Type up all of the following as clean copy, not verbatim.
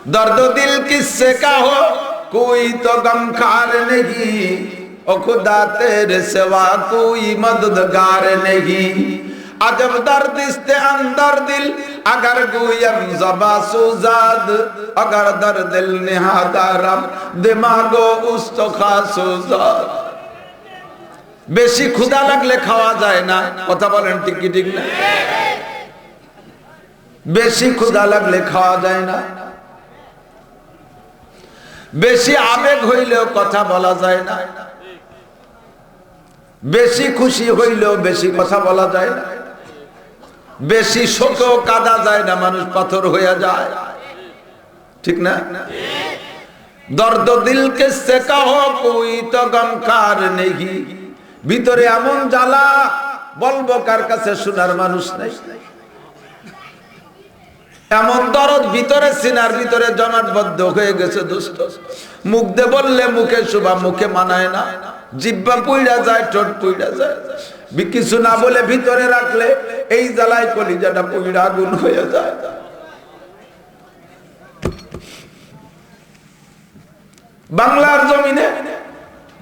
दर्द दिल किससे का हो कोई तो गमखार नहीं, ओ खुदा तेरे सिवा कोई मददगार नहीं। अजब दर्द इस्ते अंदर दिल अगर गुयम ज़बा सुजाद, अगर दर दिल निहादारम दिमागो उस तो खासुजाद। বেশি ক্ষুধা লাগলে খাওয়া যায় না, কথা বলেন ঠিক কি ঠিক না? বেশি ক্ষুধা লাগলে খাওয়া যায় না, বেশি আবেগ হইলেও কথা বলা যায় না, বেশি খুশি হইলেও বেশি কথা বলা যায় না, বেশি শোকেও কাঁদা যায় না, মানুষ পাথর হয়ে যায়, ঠিক না? দর্দ দিল কিসসে কহো কোই তো গমখার নেহি, ভিতরে এমন জ্বালা বলবো কার কাছে, শোনার মানুষ নাই। এমন দরদ ভিতরে সিনার ভিতরে জমাটবদ্ধ হয়ে গেছে দোস্ত, মুখ দিয়ে বললে মুখে শোভা, মুখে মানায় না, জিহ্বা পুইড়া যায়, ঠোঁট পুইড়া যায়, কিছু না বলে ভিতরে রাখলে এই জ্বালায় কলিজাটা পুইড়া আগুন হয়ে যায়। বাংলার জমিনে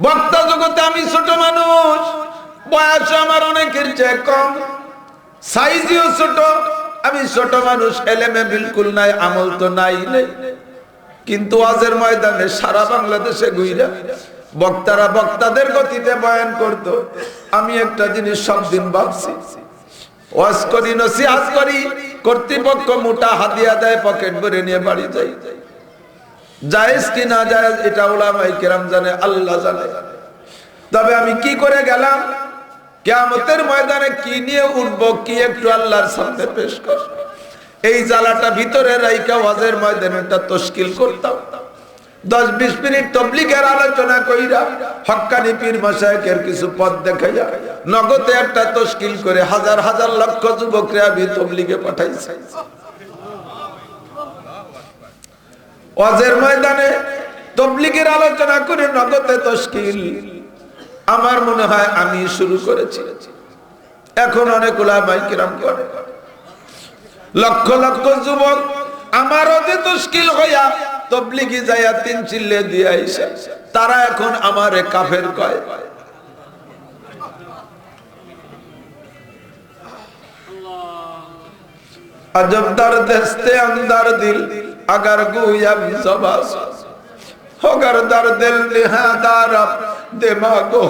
বক্তা জগতে আমি ছোট মানুষ, বয়স আমার অনেকের চেয়ে কম, সাইজও ছোট, আমি ছোট মানুষ, এলেমে বিলকুল নাই, আমল তো নাই, কিন্তু ওয়াজের ময়দানে সারা বাংলাদেশে ঘুরে বক্তারা বক্তাদের গতিতে বয়ান করত। আমি একটা জিনিস সব দিন ভাবছি, ওয়াজ করি, নসিহত করি, কর্তৃপক্ষ মোটা হাদিয়া দেয়, পকেট ভরে নিয়ে বাড়ি যাই, জায়েজ কি না জায়েজ এটা উলামায়ে কেরাম জানে, আল্লাহ জানে। তবে আমি কি করে গেলাম, কিয়ামতের ময়দানে কি নিয়ে উঠবো, কি একটু আল্লাহর সামনে পেশ করব, এই জ্বালাটা ভিতরে রাইখা ওয়াজের ময়দানে একটা তশকিল করতাম। 10-20 মিনিট তাবলীগের আলোচনা কইরা হক্কানি পীর মাশায়েখের কিছু পথ দেখাইয়া নগদে একটা তশকিল করে হাজার হাজার লক্ষ যুবকরা আমি তাবলীগে পাঠাইছি। ওয়াজের ময়দানে তাবলীগের আলোচনা করে নগদে তশকিল, আমার মনে হয় আমি শুরু করেছি, এখন অনেক উলামায়ে কিরাম করে, লক্ষ লক্ষ যুবক আমারও যে তশকিল হইয়া তাবলীগে যায়া তিন চিল্লে দিয়ে আইছে, তারা এখন আমারে কাফের কয়। अजब दर्द हस्ते अंदर दिल अगर गुयम ज़बा अगर दर दिल निहादार दिमागो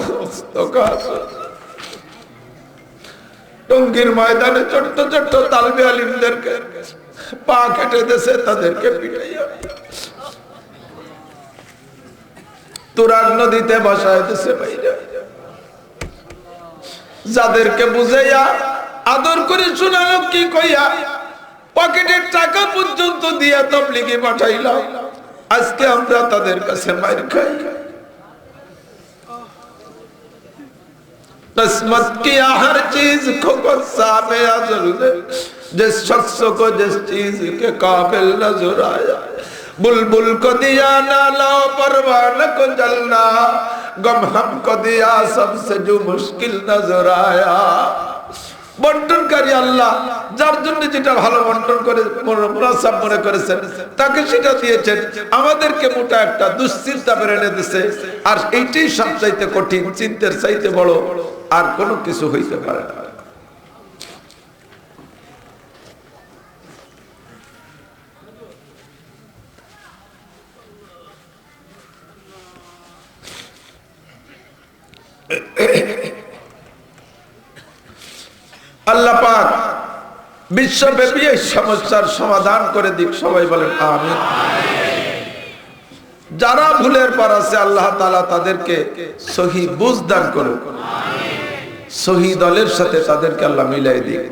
तो कासो। টঙ্গীর ময়দানে ছোট্ট ছোট্ট তালবে আলিমদেরকে পা কেটে দেশে তাদেরকে পিটাইয়া তুরাগ নদীতে বসায় দেশে বাইরে, যাদেরকে বুঝাইয়া আদর করে শোনালো কি কইয়া পকেটের টাকা পর্যন্ত দিয়া তাবলীগে পাঠাইলাম, আজকে আমরা তাদের কাছে মাইর খাই। किस्मत किया हर चीज को गुस्सा में अजल ने, जिस शख्स को जिस चीज के काबिल नजर आया, बुलबुल को दिया ना लाओ परवान को जलना, गम हमको दिया सबसे जो मुश्किल नजर आया। বন্টনকারী আল্লাহ, যার জন্য যেটা ভালো বন্টন করে মুনাসাব মনে করেছেন তাকে সেটা দিয়েছেন, আমাদেরকে মোটা একটা দুশ্চিন্তা বেড়ে দিয়েছে, আর এইটাই সবচাইতে কঠিন, চিন্তার চাইতে বড় আর কোনো কিছু হইতে পারে না। আল্লাহ পাক বিশ্বব্যাপী এই সমস্যার সমাধান করে দিক, সবাই বলেন আমিন। যারা ভুলের পর আছে আল্লাহ তাআলা তাদেরকে সহি বুঝ দান করুন, সহি দলের সাথে তাদেরকে আল্লাহ মিলাই দিক।